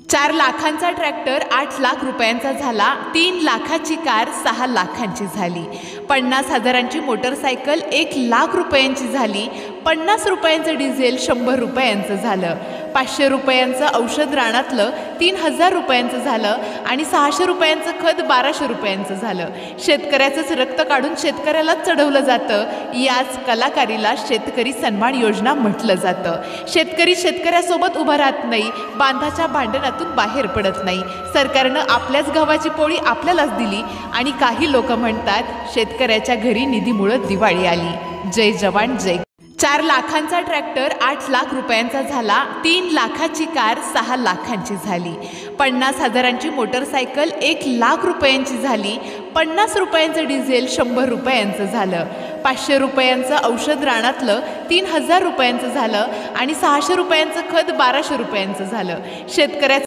4 लाखांचा ट्रॅक्टर 8 लाख रुपयांचा झाला, 3 लाखाची कार 6 लाखांची झाली, 50,000ची मोटरसायकल 1 लाख रुपयांची झाली, 50 रुपयांचं डिझेल 100 रुपयांचं झालं, 500 रुपयांचं औषध रानातलं 3,000 रुपयांचं झालं आणि 600 रुपयांचं खत 1200 रुपयांचं झालं। शेतकऱ्याचंच रक्त काढून शेतकऱ्यालाच चढवलं जातं। याच कलाकारीला शेतकरी सन्मान योजना म्हटलं जातं। शेतकरी शेतकऱ्यासोबत उभा राहत नाही, बांधाच्या भांडणातून बाहेर पडत नाही। सरकारनं आपल्याच गव्हाची पोळी आपल्यालाच दिली आणि काही लोक म्हणतात शेतकऱ्याच्या घरी निधीमुळे दिवाळी आली। जय जवान जय। 4 लाखांचा ट्रॅक्टर 8 लाख रुपयांचा झाला, 3 लाखाची कार 6 लाखांची झाली, 50,000ची मोटरसायकल 1 लाख रुपयांची झाली, 50 रुपयांचं डिझेल 100 रुपयांचं झालं, 500 रुपयांचं औषध रानातलं 3,000 रुपयांचं झालं आणि 600 रुपयांचं खत 1200 रुपयांचं झालं। शेतकऱ्याचं